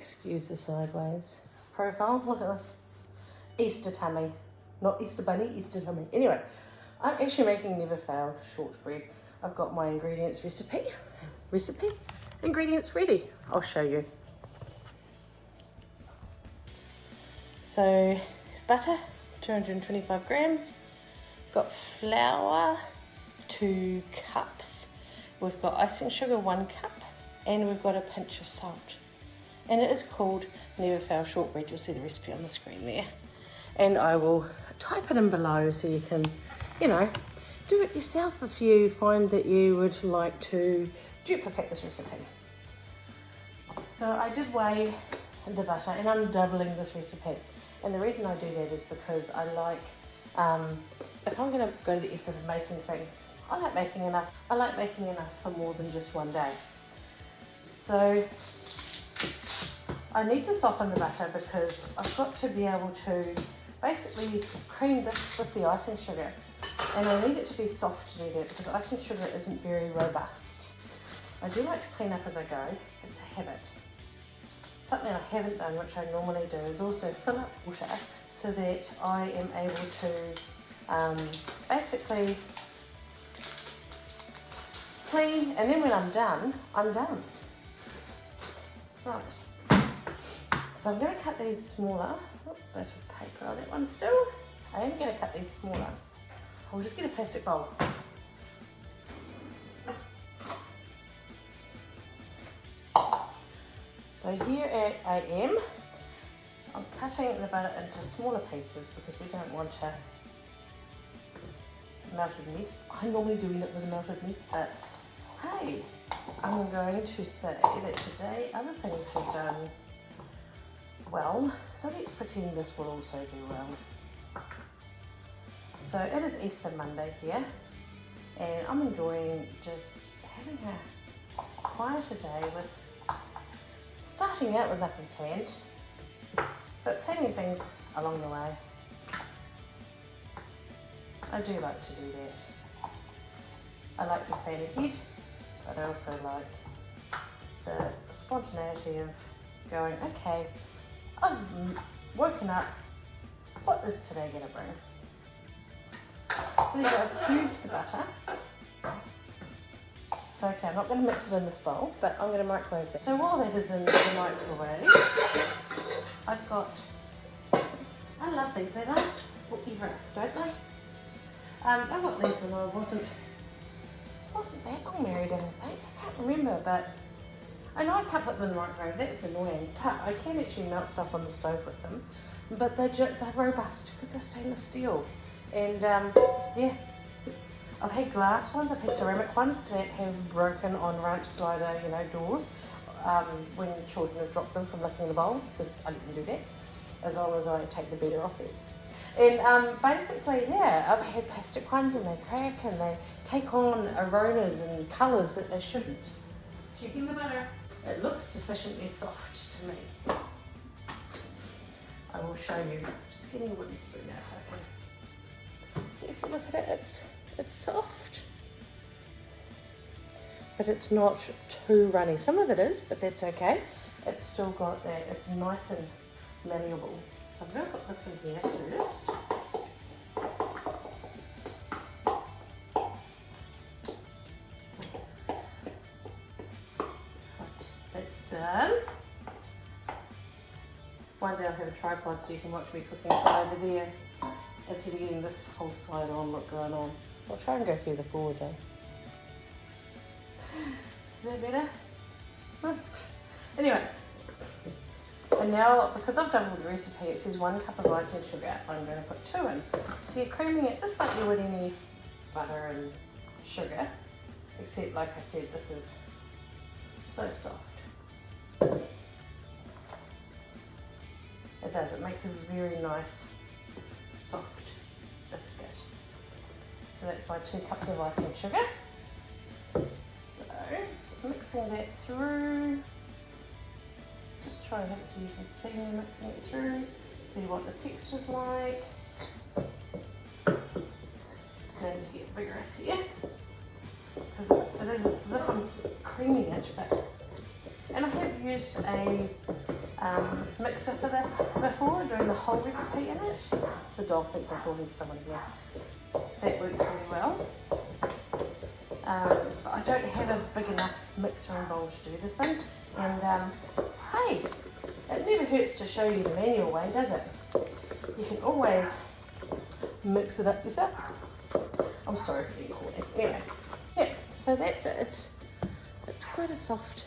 Excuse the sideways profile. Look at this. Easter tummy. Not Easter bunny, Easter tummy. Anyway, I'm actually making never fail shortbread. I've got my ingredients ingredients ready. I'll show you. So it's butter, 225 grams. Got flour, 2 cups. We've got icing sugar, 1 cup. And we've got a pinch of salt. And it is called Never Fail Shortbread. You'll see the recipe on the screen there. And I will type it in below so you can, you know, do it yourself if you find that you would like to duplicate this recipe. So I did weigh the butter and I'm doubling this recipe. And the reason I do that is because I like, if I'm going to go to the effort of making things, I like making enough for more than just one day. So I need to soften the butter because I've got to be able to basically cream this with the icing sugar. And I need it to be soft to do that because icing sugar isn't very robust. I do like to clean up as I go. It's a habit. Something I haven't done, which I normally do, is also fill up water so that I am able to basically clean, and then when I'm done, I'm done. Right. So I'm going to cut these smaller. Oh, bit of paper on that one still. I am going to cut these smaller. I'll just get a plastic bowl. So here I am. I'm cutting the butter into smaller pieces because we don't want a melted mess. I'm normally doing it with a melted mess, but hey, I'm going to say that today other things have done well, so let's pretend this will also do well. So it is Easter Monday here, and I'm enjoying just having a quieter day with starting out with nothing planned, but planning things along the way. I do like to do that. I like to plan ahead, but I also like the spontaneity of going, okay, I've woken up, what is today going to bring? So there you go, I've cubed the butter. It's okay, I'm not going to mix it in this bowl, but I'm going to microwave it. So while that is in the microwave, I've got, I love these, they last forever, don't they? I got these when I wasn't that long married, I think. I can't remember, but I know I can't put them in the microwave, that's annoying, but I can actually melt stuff on the stove with them. But they're robust because they're stainless steel. And yeah, I've had glass ones, I've had ceramic ones that have broken on ranch slider, you know, doors when children have dropped them from licking the bowl, because I didn't do that, as long as I take the better off first. And basically, yeah, I've had plastic ones and they crack and they take on aromas and colours that they shouldn't. Checking the butter. It looks sufficiently soft to me. I will show you. Just getting a wooden spoon out so I can see if you look at it. It's soft, but it's not too runny. Some of it is, but that's okay. It's still got that. It's nice and malleable. So I'm going to put this in here first. That's done. One day I'll have a tripod so you can watch me cooking from over there instead of getting this whole side on look going on. I'll try and go further forward though. Is that better? Oh. Anyway, and now because I've doubled the recipe, it says 1 cup of icing sugar. I'm going to put 2 in. So you're creaming it just like you would any butter and sugar, except like I said, this is so soft. It does, it makes a very nice soft biscuit. So that's my 2 cups of icing sugar. So mixing that through, just try and have it so you can see me mixing it through, see what the texture's like. Going to get vigorous here, because it's as if I'm creaming it, but, and I have used a mixer for this before, doing the whole recipe in it. The dog thinks I'm talking to someone here. That works really well. But I don't have a big enough mixer bowl to do this in. And hey, it never hurts to show you the manual way, does it? You can always mix it up yourself. I'm sorry for being corny. Anyway, yeah, so that's it. It's quite a soft,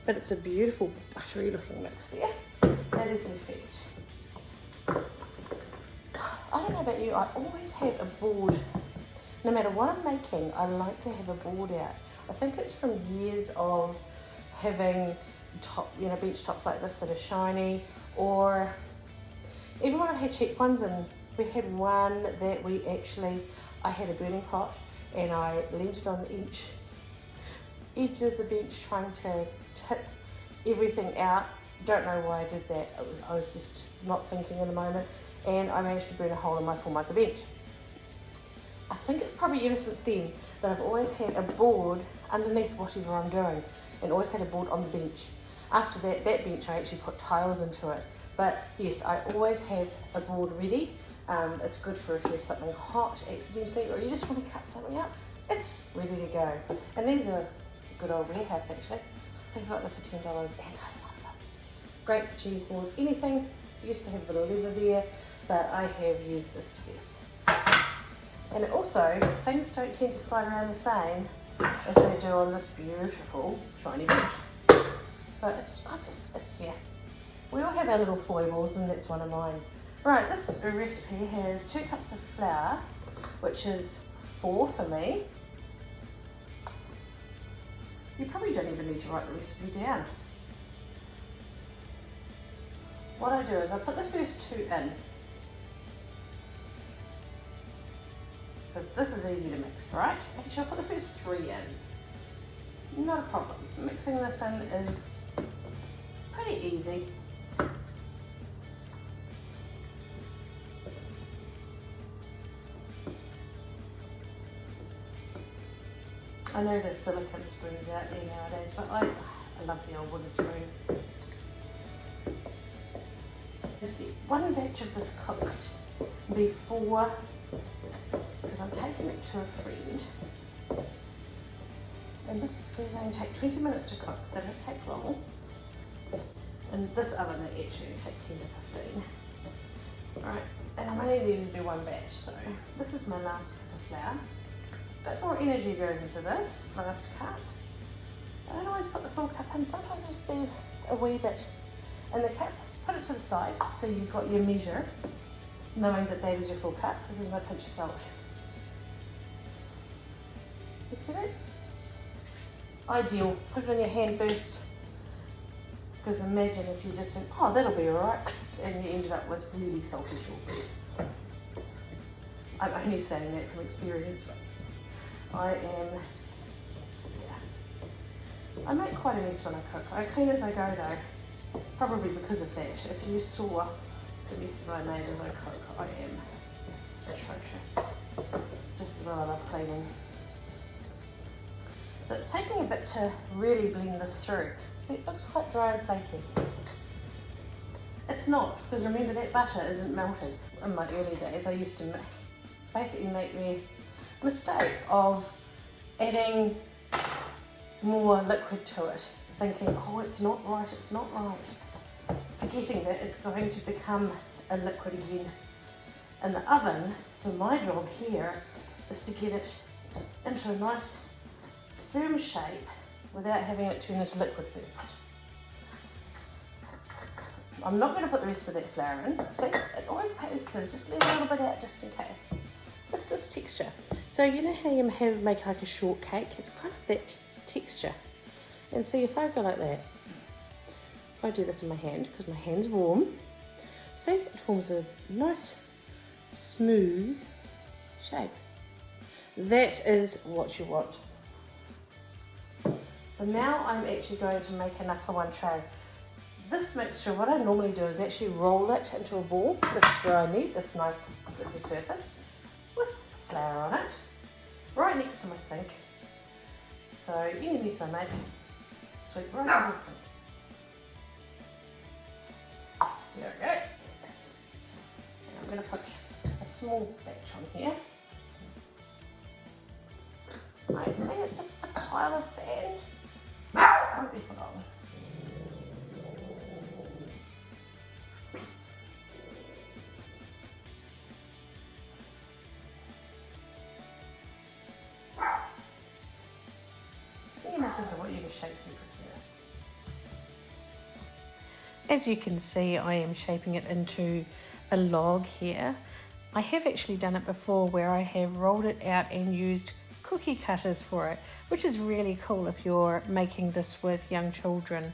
but it's a beautiful buttery looking mix there. That is the effect. I don't know about you, I always have a board. No matter what I'm making, I like to have a board out. I think it's from years of having beach tops like this that are shiny, or even when I've had cheap ones, and we had one that I had a burning pot and I leaned it on the edge of the bench trying to tip everything out. Don't know why I did that. I was just not thinking in the moment, and I managed to burn a hole in my Formica bench. I think it's probably ever since then that I've always had a board underneath whatever I'm doing, and always had a board on the bench. After that bench I actually put tiles into it. But yes, I always have a board ready. It's good for if you have something hot accidentally, or you just want to cut something up, it's ready to go. And these are good old warehouse actually. I think I got them for $10 and I love them. Great for cheese balls, anything. I used to have a bit of leather there, but I have used this to death. And also, things don't tend to slide around the same as they do on this beautiful shiny bench. So yeah. We all have our little foibles, and that's one of mine. Right, this recipe has 2 cups of flour, which is 4 for me. You probably don't even need to write the recipe down. What I do is I put the first 2 in, because this is easy to mix, right? Actually, I'll put the first 3 in. Not a problem. Mixing this in is pretty easy. I know there's silicone spoons out there nowadays, but I love the old wooden spoon. Just get 1 batch of this cooked before, because I'm taking it to a friend. And these only take 20 minutes to cook, they don't take long. And this oven they actually take 10 to 15. Right, and I'm only needing to do 1 batch, so this is my last cup of flour. A bit more energy goes into this last cup. I don't always put the full cup in, sometimes I just leave a wee bit in the cup. Put it to the side so you've got your measure, knowing that that is your full cup. This is my pinch of salt. You see that? Ideal. Put it on your hand first, because imagine if you just went, oh, that'll be alright, and you ended up with really salty shortbread. I'm only saying that from experience. I make quite a mess when I cook. I clean as I go though, probably because of that. If you saw the messes I made as I cook, I am atrocious. Just as well I love cleaning. So it's taking a bit to really blend this through. See, it looks quite dry and flaky. It's not, because remember that butter isn't melted. In my early days I used to basically make the mistake of adding more liquid to it, thinking, oh, it's not right, forgetting that it's going to become a liquid again in the oven. So my job here is to get it into a nice firm shape without having it turn into liquid first. I'm not going to put the rest of that flour in. See, it always pays to just leave a little bit out just in case. It's this texture. So you know how you make like a shortcake? It's kind of that texture. And see, if I go like that, if I do this in my hand, because my hand's warm, see, it forms a nice, smooth shape. That is what you want. So now I'm actually going to make enough for 1 tray. This mixture, what I normally do is actually roll it into a ball. This is where I need this nice slippery surface with flour on it, right next to my sink. So any mess I make, sweep right into the sink. There we go. And I'm going to put a small batch on here. I see it's a pile of sand. Won't be for long. As you can see, I am shaping it into a log here. I have actually done it before where I have rolled it out and used cookie cutters for it, which is really cool if you're making this with young children.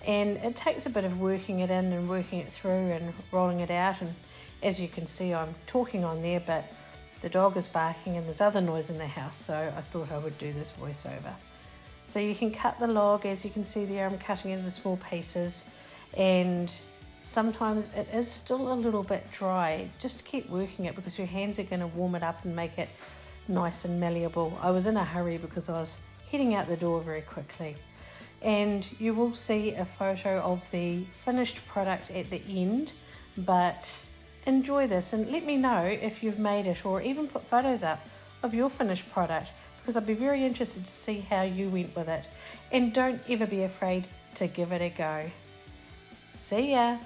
And it takes a bit of working it in and working it through and rolling it out. And as you can see, I'm talking on there, but the dog is barking and there's other noise in the house, so I thought I would do this voiceover. So you can cut the log, as you can see there, I'm cutting it into small pieces, and sometimes it is still a little bit dry. Just keep working it because your hands are going to warm it up and make it nice and malleable. I was in a hurry because I was heading out the door very quickly. And you will see a photo of the finished product at the end, but enjoy this and let me know if you've made it, or even put photos up of your finished product, because I'd be very interested to see how you went with it. And don't ever be afraid to give it a go. See ya!